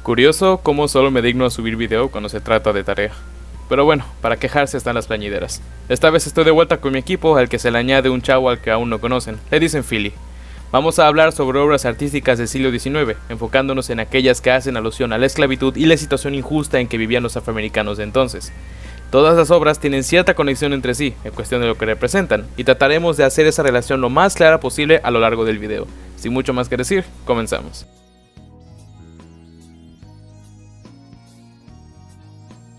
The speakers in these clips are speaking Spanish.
Curioso cómo solo me digno a subir video cuando se trata de tarea. Pero bueno, para quejarse están las plañideras. Esta vez estoy de vuelta con mi equipo, al que se le añade un chavo al que aún no conocen. Le dicen Philly. Vamos a hablar sobre obras artísticas del siglo XIX, enfocándonos en aquellas que hacen alusión a la esclavitud y la situación injusta en que vivían los afroamericanos de entonces. Todas las obras tienen cierta conexión entre sí, en cuestión de lo que representan, y trataremos de hacer esa relación lo más clara posible a lo largo del video. Sin mucho más que decir, comenzamos.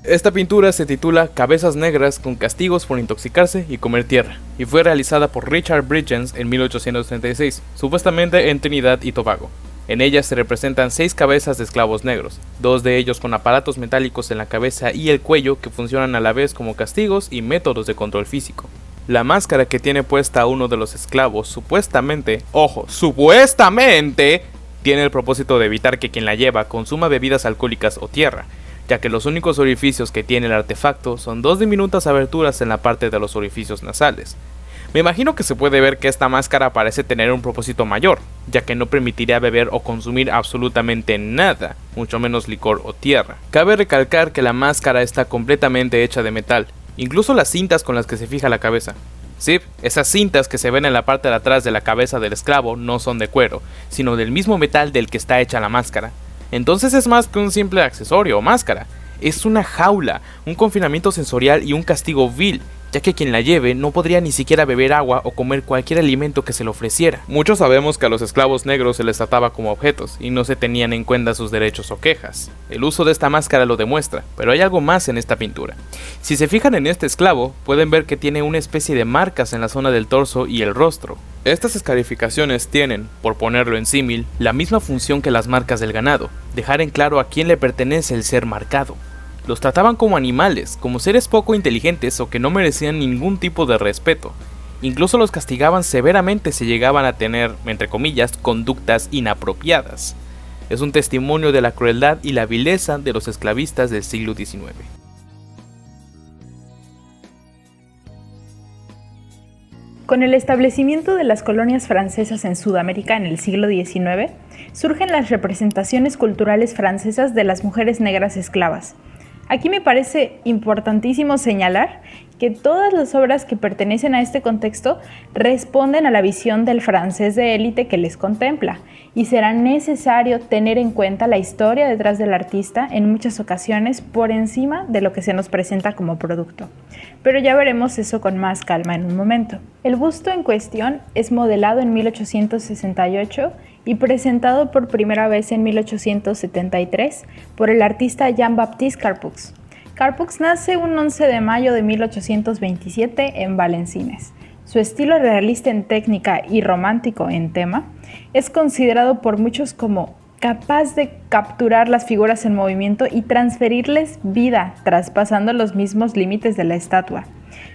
Esta pintura se titula Cabezas negras con castigos por intoxicarse y comer tierra, y fue realizada por Richard Bridgens en 1836, supuestamente en Trinidad y Tobago. En ella se representan 6 cabezas de esclavos negros, 2 de ellos con aparatos metálicos en la cabeza y el cuello que funcionan a la vez como castigos y métodos de control físico. La máscara que tiene puesta uno de los esclavos supuestamente, ojo, supuestamente, tiene el propósito de evitar que quien la lleva consuma bebidas alcohólicas o tierra, ya que los únicos orificios que tiene el artefacto son 2 diminutas aberturas en la parte de los orificios nasales. Me imagino que se puede ver que esta máscara parece tener un propósito mayor, ya que no permitiría beber o consumir absolutamente nada, mucho menos licor o tierra. Cabe recalcar que la máscara está completamente hecha de metal, incluso las cintas con las que se fija la cabeza. Sí, esas cintas que se ven en la parte de atrás de la cabeza del esclavo no son de cuero, sino del mismo metal del que está hecha la máscara. Entonces es más que un simple accesorio o máscara, es una jaula, un confinamiento sensorial y un castigo vil, ya que quien la lleve no podría ni siquiera beber agua o comer cualquier alimento que se le ofreciera. Muchos sabemos que a los esclavos negros se les trataba como objetos y no se tenían en cuenta sus derechos o quejas. El uso de esta máscara lo demuestra, pero hay algo más en esta pintura. Si se fijan en este esclavo, pueden ver que tiene una especie de marcas en la zona del torso y el rostro. Estas escarificaciones tienen, por ponerlo en símil, la misma función que las marcas del ganado, dejar en claro a quién le pertenece el ser marcado. Los trataban como animales, como seres poco inteligentes o que no merecían ningún tipo de respeto. Incluso los castigaban severamente si llegaban a tener, entre comillas, conductas inapropiadas. Es un testimonio de la crueldad y la vileza de los esclavistas del siglo XIX. Con el establecimiento de las colonias francesas en Sudamérica en el siglo XIX, surgen las representaciones culturales francesas de las mujeres negras esclavas. Aquí me parece importantísimo señalar que todas las obras que pertenecen a este contexto responden a la visión del francés de élite que les contempla, y será necesario tener en cuenta la historia detrás del artista en muchas ocasiones por encima de lo que se nos presenta como producto. Pero ya veremos eso con más calma en un momento. El busto en cuestión es modelado en 1868 y presentado por primera vez en 1873 por el artista Jean-Baptiste Carpux. Carpux nace un 11 de mayo de 1827 en Valenciennes. Su estilo realista en técnica y romántico en tema es considerado por muchos como capaz de capturar las figuras en movimiento y transferirles vida, traspasando los mismos límites de la estatua.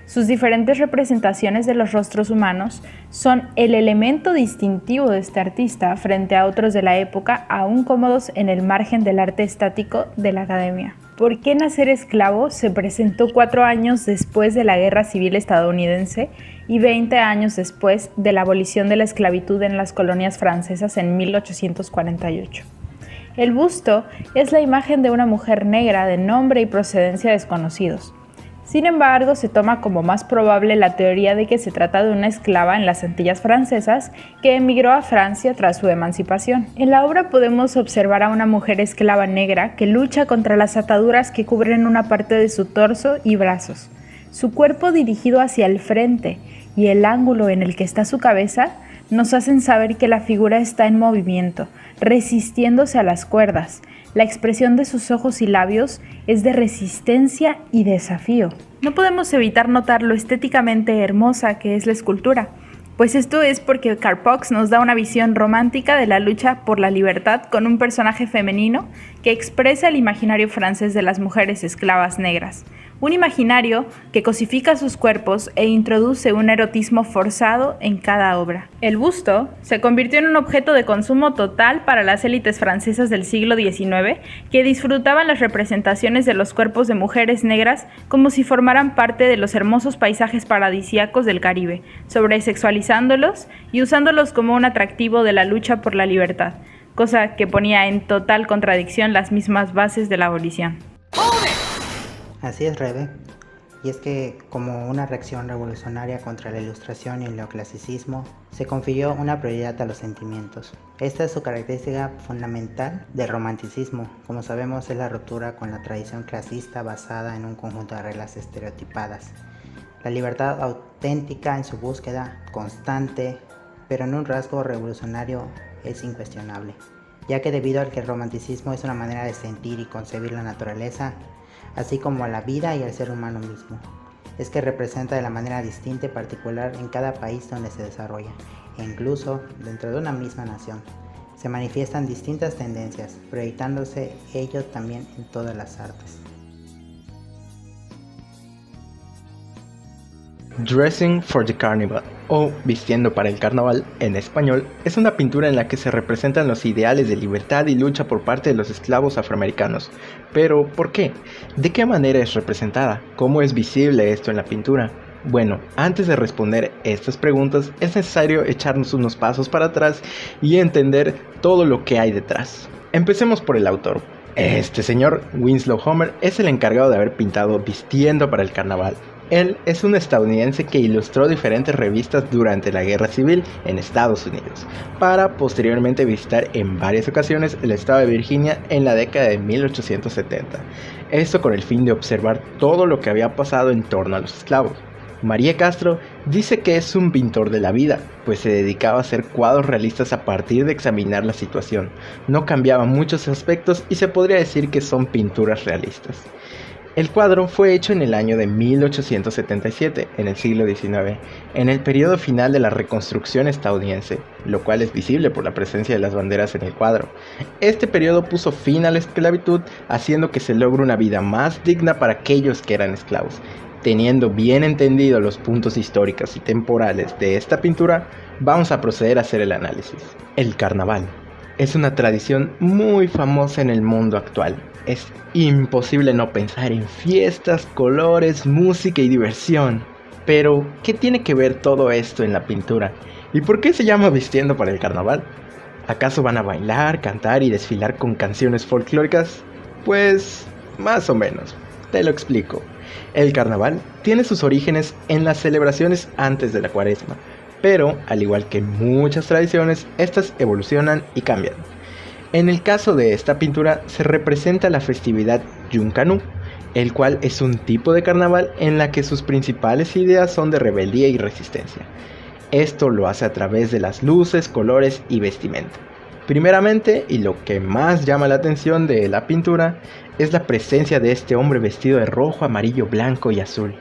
Sus diferentes representaciones de los rostros humanos son el elemento distintivo de este artista frente a otros de la época aún cómodos en el margen del arte estático de la academia. ¿Por qué nacer esclavo? Se presentó 4 años después de la Guerra Civil estadounidense y 20 años después de la abolición de la esclavitud en las colonias francesas en 1848. El busto es la imagen de una mujer negra de nombre y procedencia desconocidos. Sin embargo, se toma como más probable la teoría de que se trata de una esclava en las Antillas francesas que emigró a Francia tras su emancipación. En la obra podemos observar a una mujer esclava negra que lucha contra las ataduras que cubren una parte de su torso y brazos. Su cuerpo dirigido hacia el frente y el ángulo en el que está su cabeza nos hacen saber que la figura está en movimiento, resistiéndose a las cuerdas. La expresión de sus ojos y labios es de resistencia y desafío. No podemos evitar notar lo estéticamente hermosa que es la escultura, pues esto es porque Carpux nos da una visión romántica de la lucha por la libertad con un personaje femenino que expresa el imaginario francés de las mujeres esclavas negras. Un imaginario que cosifica sus cuerpos e introduce un erotismo forzado en cada obra. El busto se convirtió en un objeto de consumo total para las élites francesas del siglo XIX, que disfrutaban las representaciones de los cuerpos de mujeres negras como si formaran parte de los hermosos paisajes paradisíacos del Caribe, sobresexualizándolos y usándolos como un atractivo de la lucha por la libertad. cosa que ponía en total contradicción las mismas bases de la abolición. Así es, Rebe. Y es que, como una reacción revolucionaria contra la Ilustración y el neoclasicismo, se confirió una prioridad a los sentimientos. Esta es su característica fundamental del romanticismo. Como sabemos, es la ruptura con la tradición clasista basada en un conjunto de reglas estereotipadas. La libertad auténtica en su búsqueda constante, pero en un rasgo revolucionario, es incuestionable, ya que debido al que el romanticismo es una manera de sentir y concebir la naturaleza, así como a la vida y al ser humano mismo, es que representa de la manera distinta y particular en cada país donde se desarrolla, e incluso dentro de una misma nación. Se manifiestan distintas tendencias, proyectándose ello también en todas las artes. Dressing for the Carnival, o Vistiendo para el Carnaval en español, es una pintura en la que se representan los ideales de libertad y lucha por parte de los esclavos afroamericanos. Pero, ¿por qué? ¿De qué manera es representada? ¿Cómo es visible esto en la pintura? Bueno, antes de responder estas preguntas es necesario echarnos unos pasos para atrás y entender todo lo que hay detrás. Empecemos por el autor. Este señor, Winslow Homer, es el encargado de haber pintado Vistiendo para el Carnaval. Él es un estadounidense que ilustró diferentes revistas durante la Guerra Civil en Estados Unidos, para posteriormente visitar en varias ocasiones el estado de Virginia en la década de 1870. Esto con el fin de observar todo lo que había pasado en torno a los esclavos. María Castro dice que es un pintor de la vida, pues se dedicaba a hacer cuadros realistas a partir de examinar la situación. No cambiaba muchos aspectos y se podría decir que son pinturas realistas. El cuadro fue hecho en el año de 1877, en el siglo XIX, en el periodo final de la Reconstrucción estadounidense, lo cual es visible por la presencia de las banderas en el cuadro. Este periodo puso fin a la esclavitud, haciendo que se logre una vida más digna para aquellos que eran esclavos. Teniendo bien entendido los puntos históricos y temporales de esta pintura, vamos a proceder a hacer el análisis. El carnaval es una tradición muy famosa en el mundo actual. Es imposible no pensar en fiestas, colores, música y diversión. Pero, ¿qué tiene que ver todo esto en la pintura? ¿Y por qué se llama Vistiendo para el Carnaval? ¿Acaso van a bailar, cantar y desfilar con canciones folclóricas? Pues, más o menos. Te lo explico. El carnaval tiene sus orígenes en las celebraciones antes de la Cuaresma, pero, al igual que muchas tradiciones, estas evolucionan y cambian. En el caso de esta pintura se representa la festividad Junkanoo, el cual es un tipo de carnaval en la que sus principales ideas son de rebeldía y resistencia. Esto lo hace a través de las luces, colores y vestimenta. Primeramente, y lo que más llama la atención de la pintura, es la presencia de este hombre vestido de rojo, amarillo, blanco y azul,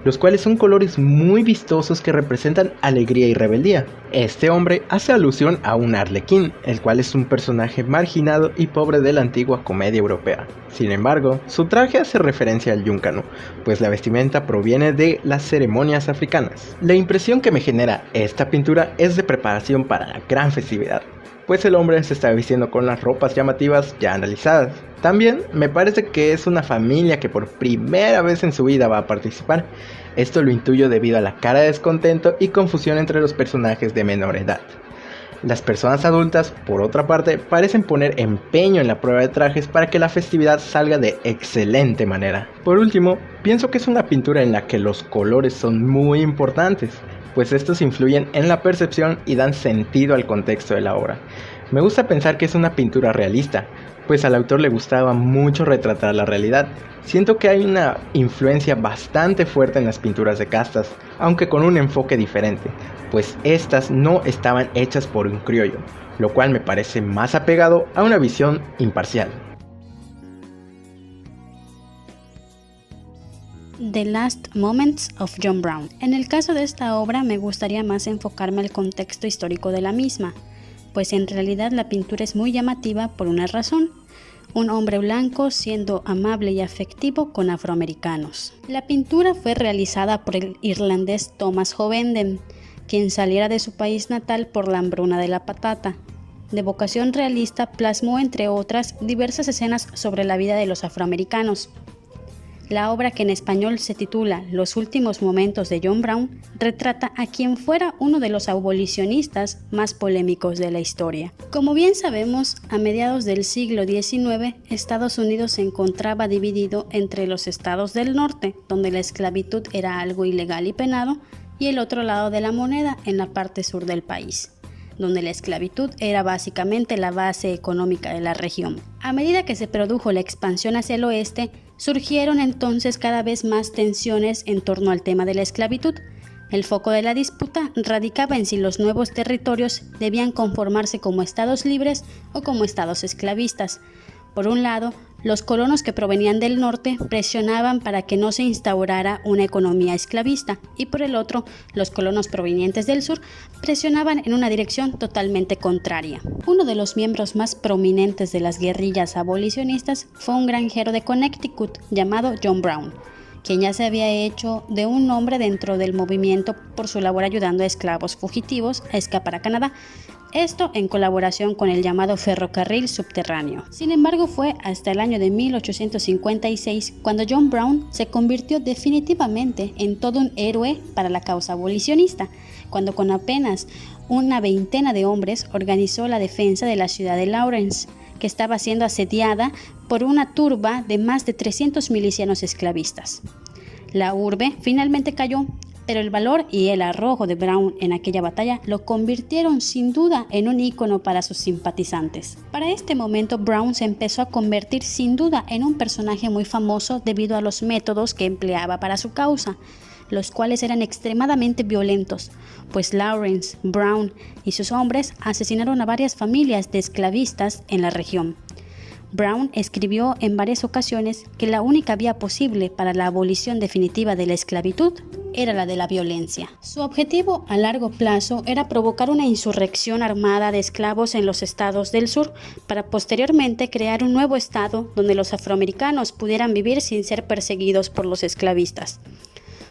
los cuales son colores muy vistosos que representan alegría y rebeldía. Este hombre hace alusión a un arlequín, el cual es un personaje marginado y pobre de la antigua comedia europea. Sin embargo, su traje hace referencia al Junkanoo, pues la vestimenta proviene de las ceremonias africanas. La impresión que me genera esta pintura es de preparación para la gran festividad, pues el hombre se está vistiendo con las ropas llamativas ya analizadas. También me parece que es una familia que por primera vez en su vida va a participar. Esto lo intuyo debido a la cara de descontento y confusión entre los personajes de menor edad. Las personas adultas, por otra parte, parecen poner empeño en la prueba de trajes para que la festividad salga de excelente manera. Por último, pienso que es una pintura en la que los colores son muy importantes, pues estos influyen en la percepción y dan sentido al contexto de la obra. Me gusta pensar que es una pintura realista, pues al autor le gustaba mucho retratar la realidad. Siento que hay una influencia bastante fuerte en las pinturas de castas, aunque con un enfoque diferente, pues estas no estaban hechas por un criollo, lo cual me parece más apegado a una visión imparcial. The Last Moments of John Brown. En el caso de esta obra me gustaría más enfocarme al contexto histórico de la misma, pues en realidad la pintura es muy llamativa por una razón: un hombre blanco siendo amable y afectivo con afroamericanos. La pintura fue realizada por el irlandés Thomas Hovenden, quien saliera de su país natal por la hambruna de la patata. De vocación realista, plasmó entre otras diversas escenas sobre la vida de los afroamericanos. La obra, que en español se titula Los últimos momentos de John Brown, retrata a quien fuera uno de los abolicionistas más polémicos de la historia. Como bien sabemos, a mediados del siglo XIX, Estados Unidos se encontraba dividido entre los estados del norte, donde la esclavitud era algo ilegal y penado, y el otro lado de la moneda, en la parte sur del país, donde la esclavitud era básicamente la base económica de la región. A medida que se produjo la expansión hacia el oeste, surgieron entonces cada vez más tensiones en torno al tema de la esclavitud. El foco de la disputa radicaba en si los nuevos territorios debían conformarse como estados libres o como estados esclavistas. Por un lado, los colonos que provenían del norte presionaban para que no se instaurara una economía esclavista, y por el otro, los colonos provenientes del sur presionaban en una dirección totalmente contraria. Uno de los miembros más prominentes de las guerrillas abolicionistas fue un granjero de Connecticut llamado John Brown, quien ya se había hecho de un nombre dentro del movimiento por su labor ayudando a esclavos fugitivos a escapar a Canadá. Esto en colaboración con el llamado ferrocarril subterráneo. Sin embargo, fue hasta el año de 1856 cuando John Brown se convirtió definitivamente en todo un héroe para la causa abolicionista, cuando con apenas una veintena de hombres organizó la defensa de la ciudad de Lawrence, que estaba siendo asediada por una turba de más de 300 milicianos esclavistas. La urbe finalmente cayó, pero el valor y el arrojo de Brown en aquella batalla lo convirtieron sin duda en un ícono para sus simpatizantes. Para este momento, Brown se empezó a convertir sin duda en un personaje muy famoso debido a los métodos que empleaba para su causa, los cuales eran extremadamente violentos, pues Lawrence, Brown y sus hombres asesinaron a varias familias de esclavistas en la región. Brown escribió en varias ocasiones que la única vía posible para la abolición definitiva de la esclavitud era la de la violencia. Su objetivo a largo plazo era provocar una insurrección armada de esclavos en los estados del sur para posteriormente crear un nuevo estado donde los afroamericanos pudieran vivir sin ser perseguidos por los esclavistas.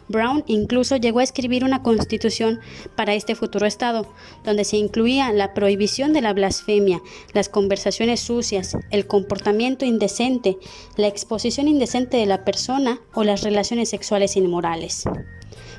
Brown incluso llegó a escribir una constitución para este futuro estado, donde se incluía la prohibición de la blasfemia, las conversaciones sucias, el comportamiento indecente, la exposición indecente de la persona o las relaciones sexuales inmorales.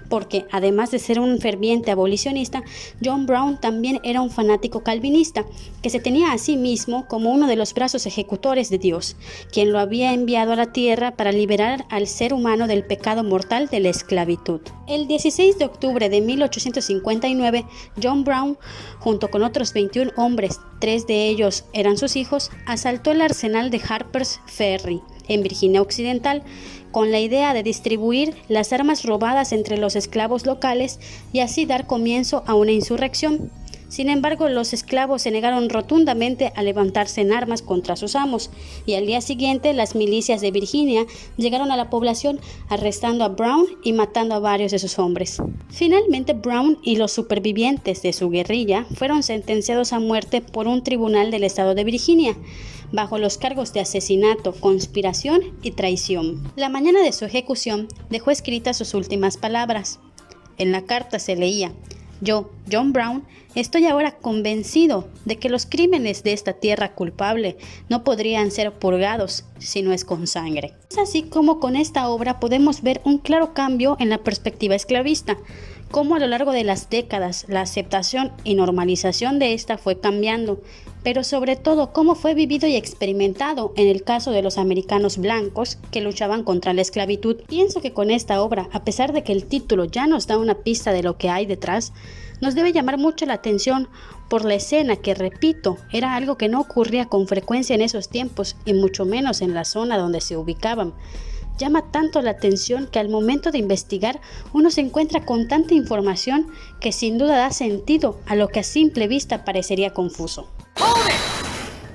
Porque, además de ser un ferviente abolicionista, John Brown también era un fanático calvinista, que se tenía a sí mismo como uno de los brazos ejecutores de Dios, quien lo había enviado a la tierra para liberar al ser humano del pecado mortal de la esclavitud. El 16 de octubre de 1859, John Brown, junto con otros 21 hombres, 3 de ellos eran sus hijos, asaltó el arsenal de Harper's Ferry, en Virginia Occidental, con la idea de distribuir las armas robadas entre los esclavos locales y así dar comienzo a una insurrección. Sin embargo, los esclavos se negaron rotundamente a levantarse en armas contra sus amos, y al día siguiente las milicias de Virginia llegaron a la población arrestando a Brown y matando a varios de sus hombres. Finalmente, Brown y los supervivientes de su guerrilla fueron sentenciados a muerte por un tribunal del estado de Virginia, bajo los cargos de asesinato, conspiración y traición. La mañana de su ejecución dejó escritas sus últimas palabras. En la carta se leía: "Yo, John Brown, estoy ahora convencido de que los crímenes de esta tierra culpable no podrían ser purgados si no es con sangre". Es así como con esta obra podemos ver un claro cambio en la perspectiva esclavista, cómo a lo largo de las décadas la aceptación y normalización de esta fue cambiando, pero sobre todo cómo fue vivido y experimentado en el caso de los americanos blancos que luchaban contra la esclavitud. Pienso que con esta obra, a pesar de que el título ya nos da una pista de lo que hay detrás, nos debe llamar mucho la atención por la escena que, repito, era algo que no ocurría con frecuencia en esos tiempos y mucho menos en la zona donde se ubicaban. Llama tanto la atención que al momento de investigar uno se encuentra con tanta información que sin duda da sentido a lo que a simple vista parecería confuso.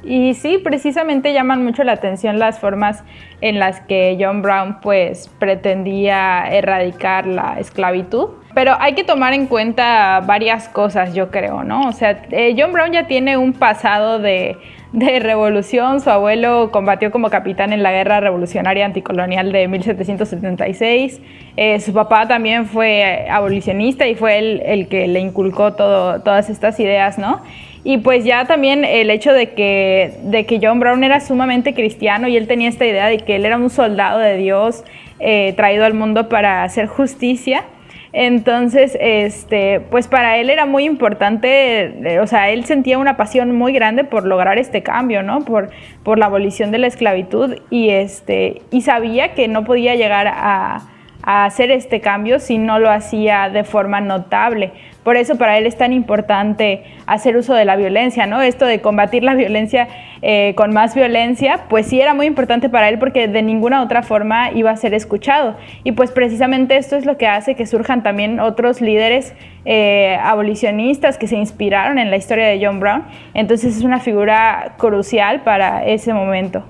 Y sí, precisamente llaman mucho la atención las formas en las que John Brown pues pretendía erradicar la esclavitud. Pero hay que tomar en cuenta varias cosas, yo creo, ¿no? O sea, John Brown ya tiene un pasado de revolución. Su abuelo combatió como capitán en la guerra revolucionaria anticolonial de 1776. Su papá también fue abolicionista y fue el que le inculcó todas estas ideas, ¿no? Y pues ya también el hecho de que John Brown era sumamente cristiano y él tenía esta idea de que él era un soldado de Dios, traído al mundo para hacer justicia. Entonces, pues para él era muy importante, o sea, él sentía una pasión muy grande por lograr este cambio, ¿no? Por la abolición de la esclavitud y sabía que no podía llegar a hacer este cambio si no lo hacía de forma notable. Por eso para él es tan importante hacer uso de la violencia, ¿no? Esto de combatir la violencia con más violencia, pues sí era muy importante para él porque de ninguna otra forma iba a ser escuchado. Y pues precisamente esto es lo que hace que surjan también otros líderes abolicionistas que se inspiraron en la historia de John Brown. Entonces es una figura crucial para ese momento.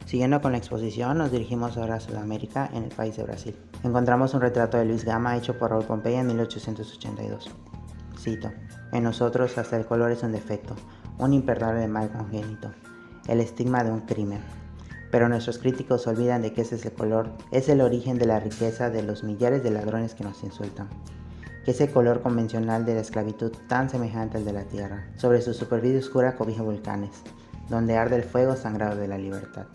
Siguiendo con la exposición, nos dirigimos ahora a Sudamérica, en el país de Brasil. Encontramos un retrato de Luis Gama hecho por Raúl Pompeia en 1882. Cito: "En nosotros hasta el color es un defecto, un imperdonable mal congénito, el estigma de un crimen. Pero nuestros críticos olvidan de que ese color es el origen de la riqueza de los millares de ladrones que nos insultan. Que ese color convencional de la esclavitud tan semejante al de la tierra, sobre su superficie oscura cobija volcanes, donde arde el fuego sangrado de la libertad".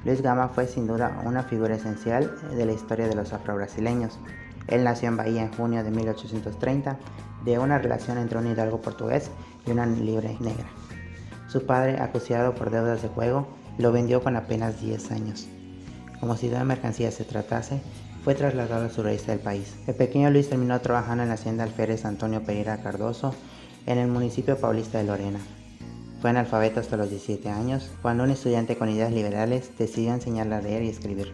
Luis Gama fue sin duda una figura esencial de la historia de los afrobrasileños. Él nació en Bahía en junio de 1830, de una relación entre un hidalgo portugués y una libre negra. Su padre, acuciado por deudas de juego, lo vendió con apenas 10 años. Como si de una mercancía se tratase, fue trasladado al sureste del país. El pequeño Luis terminó trabajando en la hacienda alférez Antonio Pereira Cardoso, en el municipio paulista de Lorena. Fue analfabeto hasta los 17 años, cuando un estudiante con ideas liberales decidió enseñarle a leer y escribir.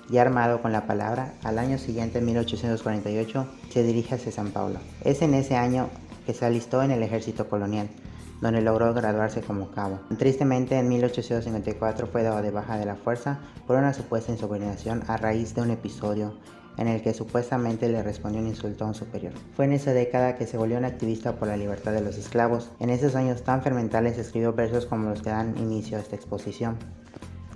Ya armado con la palabra, al año siguiente, en 1848, se dirige hacia San Paulo. Es en ese año que se alistó en el ejército colonial, donde logró graduarse como cabo. Tristemente, en 1854 fue dado de baja de la fuerza por una supuesta insubordinación a raíz de un episodio en el que supuestamente le respondió un insulto a un superior. Fue en esa década que se volvió un activista por la libertad de los esclavos. En esos años tan fermentales escribió versos como los que dan inicio a esta exposición.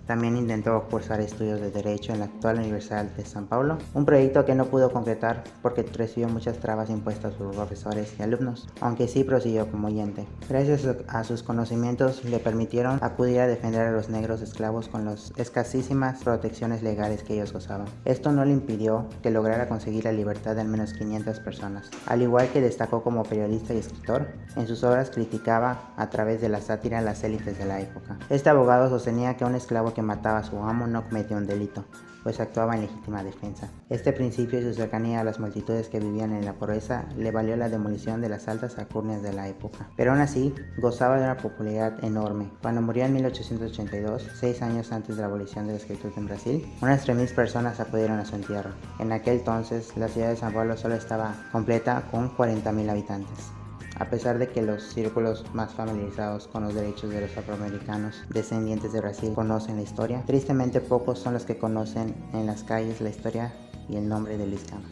También intentó cursar estudios de Derecho en la actual Universidad de San Paulo, un proyecto que no pudo concretar porque recibió muchas trabas impuestas por profesores y alumnos, aunque sí prosiguió como oyente. Gracias a sus conocimientos le permitieron acudir a defender a los negros esclavos con las escasísimas protecciones legales que ellos gozaban. Esto no le impidió que lograra conseguir la libertad de al menos 500 personas. Al igual que destacó como periodista y escritor, en sus obras criticaba a través de la sátira las élites de la época. Este abogado sostenía que un esclavo que mataba a su amo no cometía un delito, pues actuaba en legítima defensa. Este principio y su cercanía a las multitudes que vivían en la pobreza le valió la demolición de las altas alcurnias de la época. Pero aún así, gozaba de una popularidad enorme. Cuando murió en 1882, 6 años antes de la abolición de la esclavitud en Brasil, unas 3.000 personas acudieron a su entierro. En aquel entonces, la ciudad de San Paulo solo estaba completa con 40.000 habitantes. A pesar de que los círculos más familiarizados con los derechos de los afroamericanos descendientes de Brasil conocen la historia, tristemente pocos son los que conocen en las calles la historia y el nombre de Luis Gama.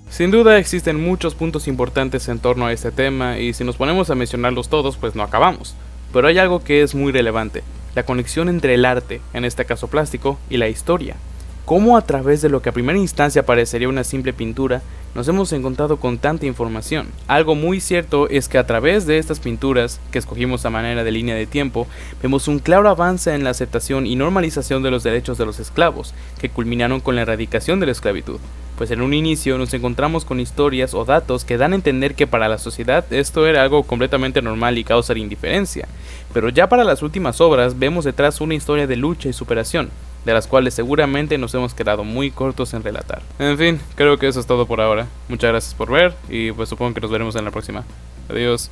Sin duda existen muchos puntos importantes en torno a este tema y si nos ponemos a mencionarlos todos pues no acabamos, pero hay algo que es muy relevante, la conexión entre el arte, en este caso plástico, y la historia. Cómo a través de lo que a primera instancia parecería una simple pintura, nos hemos encontrado con tanta información. Algo muy cierto es que a través de estas pinturas, que escogimos a manera de línea de tiempo, vemos un claro avance en la aceptación y normalización de los derechos de los esclavos, que culminaron con la erradicación de la esclavitud. Pues en un inicio nos encontramos con historias o datos que dan a entender que para la sociedad esto era algo completamente normal y causa indiferencia, pero ya para las últimas obras vemos detrás una historia de lucha y superación, de las cuales seguramente nos hemos quedado muy cortos en relatar. En fin, creo que eso es todo por ahora. Muchas gracias por ver y pues supongo que nos veremos en la próxima. Adiós.